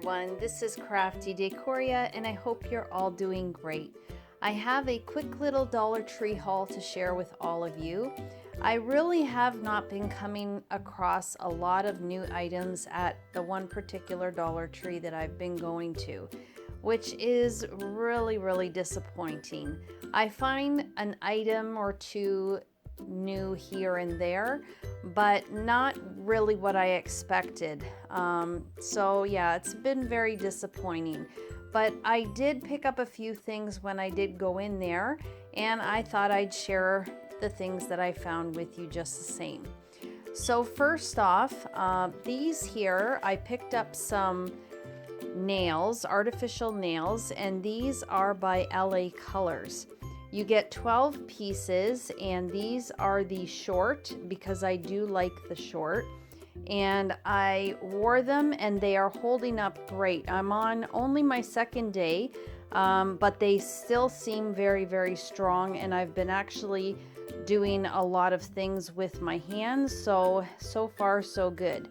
everyone, this is Crafty Decoria and I hope you're all doing great. I have a quick little Dollar Tree haul to share with all of you. I really have not been coming across a lot of new items at the one particular Dollar Tree that I've been going to, which is really disappointing. I find an item or two new here and there, but not really what I expected. So yeah, it's been very disappointing. But I did pick up a few things when I did go in there, and I thought I'd share the things that I found with you just the same. So first off, these here, I picked up some nails, artificial nails, and these are by LA Colors. You get 12 pieces, and these are the short because I do like the short. And I wore them and they are holding up great. I'm on only my second day, but they still seem very strong, and I've been actually doing a lot of things with my hands, so far so good.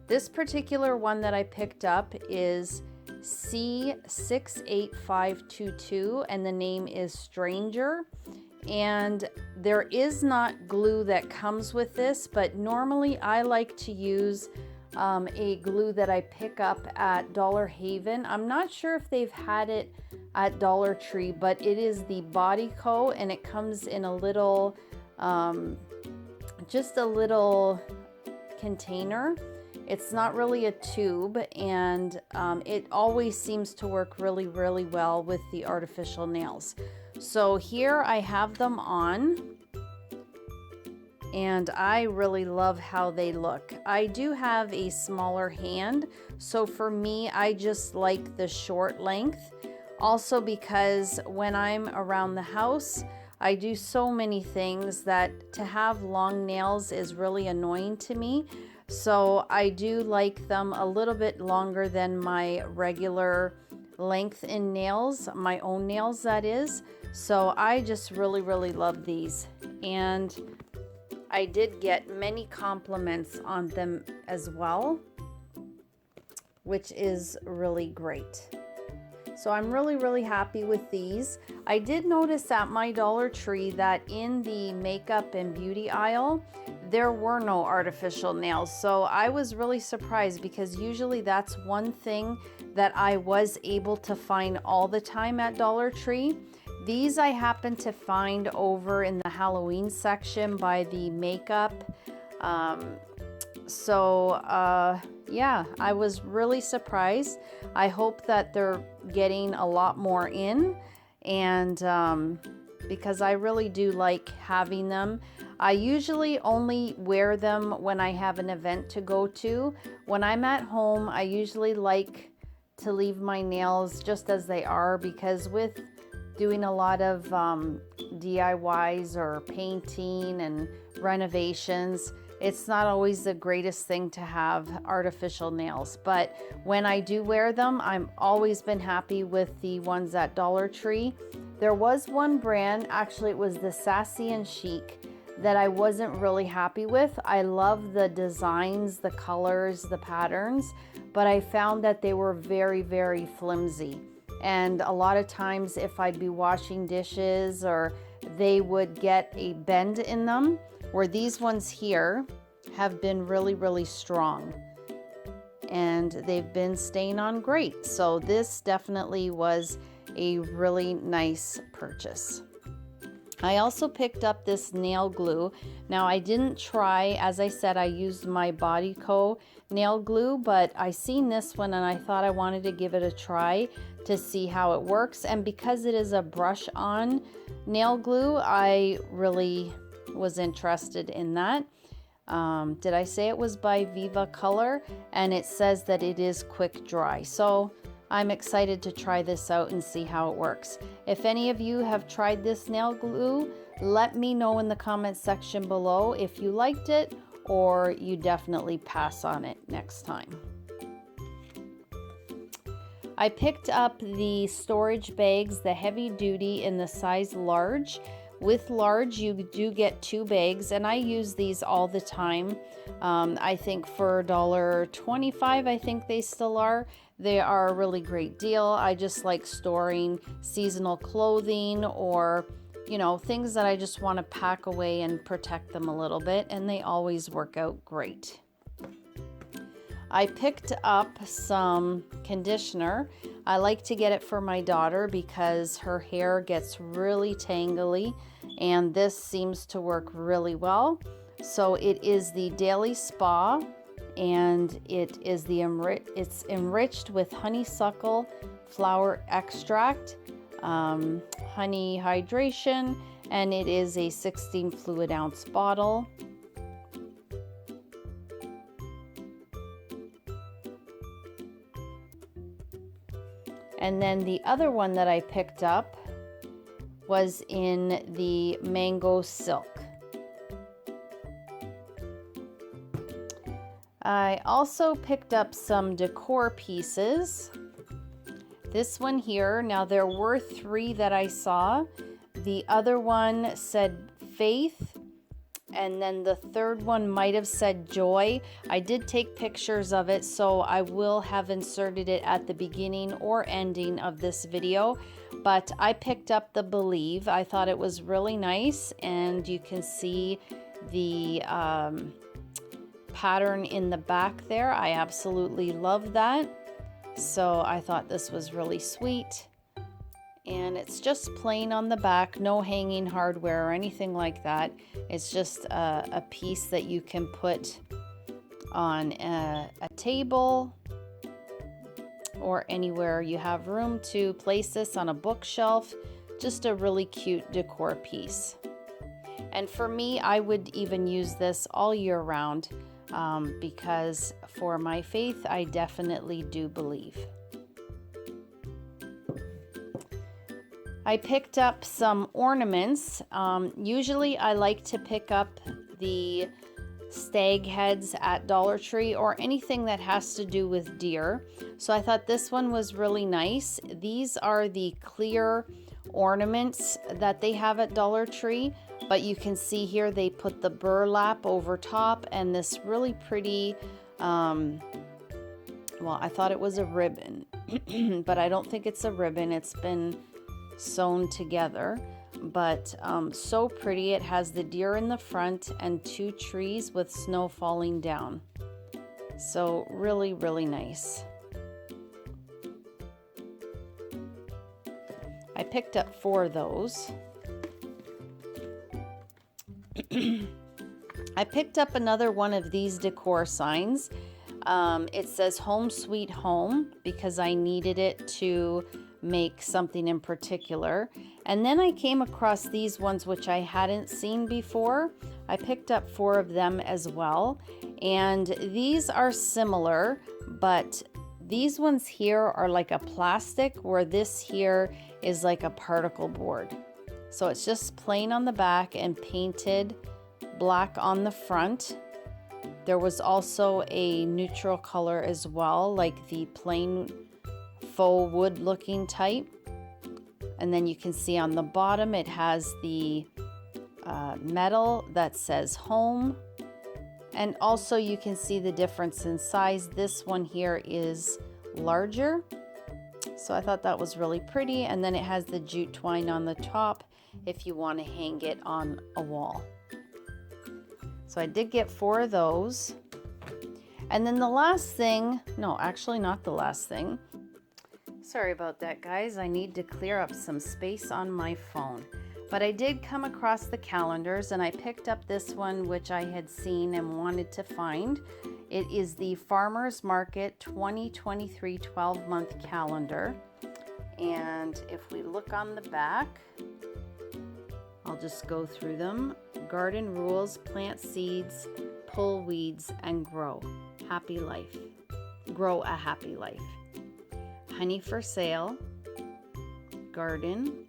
This particular one that I picked up is C68522 and the name is Stranger, and there is not glue that comes with this, but normally I like to use a glue that I pick up at Dollar Haven. I'm not sure if they've had it at Dollar Tree, but it is the Body Co, and it comes in a little just a little container. It's not really a tube, and it always seems to work really well with the artificial nails. So here I have them on, and I really love how they look. I do have a smaller hand, so for me, I just like the short length. Also because when I'm around the house, I do so many things that to have long nails is really annoying to me. So I do like them a little bit longer than my regular length in nails, my own nails that is. So I just really love these, and I did get many compliments on them as well, which is really great. So I'm really happy with these. I did notice at my Dollar Tree that in the makeup and beauty aisle, there were no artificial nails. So I was really surprised because usually that's one thing that I was able to find all the time at Dollar Tree. These I happened to find over in the Halloween section by the makeup. Yeah, I was really surprised. I hope that they're getting a lot more in, and because I really do like having them. I usually only wear them when I have an event to go to. When I'm at home, I usually like to leave my nails just as they are, because with doing a lot of DIYs or painting and renovations, it's not always the greatest thing to have artificial nails. But when I do wear them, I've always been happy with the ones at Dollar Tree. There was one brand, actually it was the Sassy and Chic, that I wasn't really happy with. I love the designs, the colors, the patterns, but I found that they were very flimsy. And a lot of times if I'd be washing dishes, or they would get a bend in them, where these ones here have been really strong, and they've been staying on great. So this definitely was a really nice purchase. I also picked up this nail glue. Now I didn't try, as I said, I used my Body Co nail glue, but I seen this one and I thought I wanted to give it a try to see how it works. And because it is a brush on nail glue, I really was interested in that. Did I say it was by Viva Color? And it says that it is quick dry. So I'm excited to try this out and see how it works. If any of you have tried this nail glue, let me know in the comments section below if you liked it or you definitely pass on it next time. I picked up the storage bags, the heavy duty in the size large, With large, you do get 2 bags, and I use these all the time. I think for $1.25, I think they still are. They are a really great deal. I just like storing seasonal clothing or, you know, things that I just want to pack away and protect them a little bit, and they always work out great. I picked up some conditioner. I like to get it for my daughter because her hair gets really tangly, and this seems to work really well. So it is the Daily Spa, and it is it's enriched with honeysuckle flower extract, honey hydration, and it is a 16 fluid ounce bottle. And then the other one that I picked up was in the mango silk. I also picked up some decor pieces. This one here, now there were 3 that I saw. The other one said faith, and then the third one might have said joy. I did take pictures of it, so I will have inserted it at the beginning or ending of this video. But I picked up the believe. I thought it was really nice, and you can see the pattern in the back there. I absolutely love that. So I thought this was really sweet. And it's just plain on the back, no hanging hardware or anything like that. It's just a piece that you can put on a table or anywhere you have room to place this, on a bookshelf. Just a really cute decor piece. And for me, I would even use this all year round because for my faith, I definitely do believe. I picked up some ornaments. Usually I like to pick up the stag heads at Dollar Tree or anything that has to do with deer. So I thought this one was really nice. These are the clear ornaments that they have at Dollar Tree, but you can see here they put the burlap over top and this really pretty, well, I thought it was a ribbon, but I don't think it's a ribbon. It's been sewn together, but so pretty. It has the deer in the front and 2 trees with snow falling down. So really, really nice. I picked up 4 of those. I picked up another one of these decor signs. It says Home Sweet Home because I needed it to make something in particular. And then I came across these ones which I hadn't seen before. I picked up 4 of them as well. And these are similar, but these ones here are like a plastic, where this here is like a particle board. So it's just plain on the back and painted black on the front. There was also a neutral color as well, like the plain faux wood looking type. And then you can see on the bottom it has the metal that says home. And also you can see the difference in size. This one here is larger. So I thought that was really pretty. And then it has the jute twine on the top if you want to hang it on a wall. So I did get 4 of those. And then the last thing, no, actually not the last thing. Sorry about that, guys. I need to clear up some space on my phone. But I did come across the calendars, and I picked up this one, which I had seen and wanted to find. It is the Farmers Market 2023 12-month calendar. And if we look on the back, I'll just go through them. Garden rules: plant seeds, pull weeds, and grow. Happy life. Grow a happy life. Honey for sale. Garden.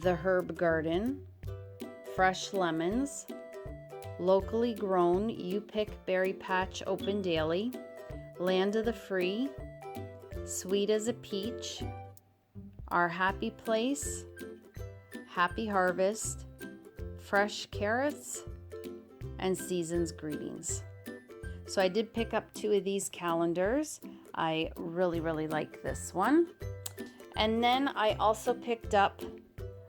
The Herb Garden. Fresh lemons. Locally grown. You pick berry patch open daily. Land of the free. Sweet as a peach. Our happy place. Happy Harvest, Fresh Carrots, and Season's Greetings. So I did pick up 2 of these calendars. I really like this one. And then I also picked up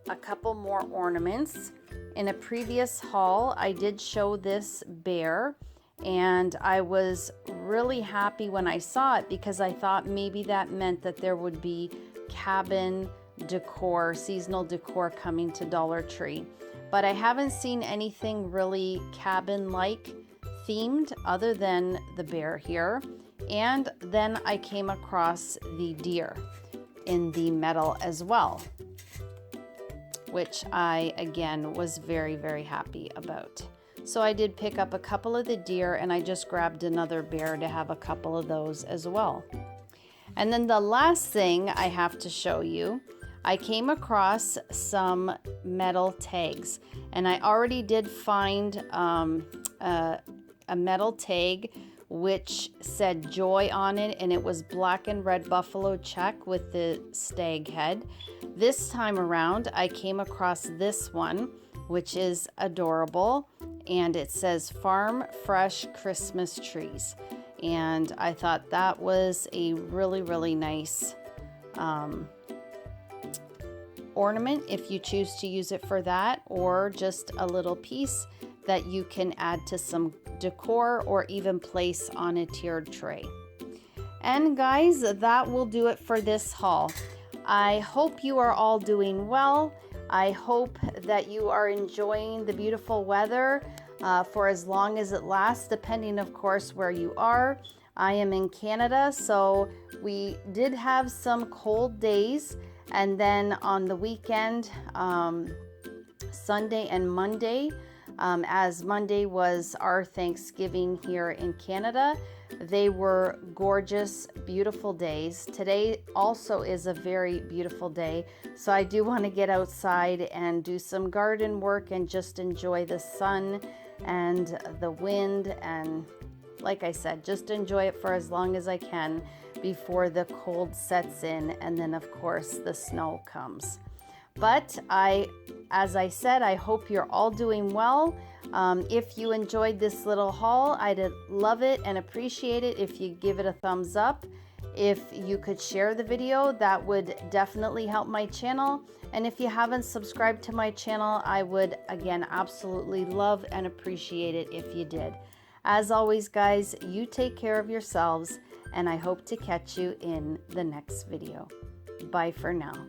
a couple more ornaments. In a previous haul, I did show this bear, and I was really happy when I saw it because I thought maybe that meant that there would be cabin decor, seasonal decor coming to Dollar Tree. But I haven't seen anything really cabin-like themed other than the bear here. And then I came across the deer in the metal as well, which I again was very happy about. So I did pick up a couple of the deer, and I just grabbed another bear to have a couple of those as well. And then the last thing I have to show you, I came across some metal tags, and I already did find a metal tag which said joy on it, and it was black and red buffalo check with the stag head. This time around I came across this one, which is adorable, and it says Farm Fresh Christmas Trees, and I thought that was a really nice ornament if you choose to use it for that, or just a little piece that you can add to some decor or even place on a tiered tray. And guys, that will do it for this haul. I hope you are all doing well. I hope that you are enjoying the beautiful weather for as long as it lasts, depending of course where you are. I am in Canada, so we did have some cold days, and then on the weekend, Sunday and Monday, as Monday was our Thanksgiving here in Canada, they were gorgeous, beautiful days. Today also is a very beautiful day, so I do want to get outside and do some garden work and just enjoy the sun and the wind, and like I said, just enjoy it for as long as I can before the cold sets in, and then of course the snow comes. But as I said, I hope you're all doing well. If you enjoyed this little haul, I'd love it and appreciate it if you give it a thumbs up. If you could share the video, that would definitely help my channel. And if you haven't subscribed to my channel, I would again absolutely love and appreciate it if you did. As always, guys, you take care of yourselves, and I hope to catch you in the next video. Bye for now.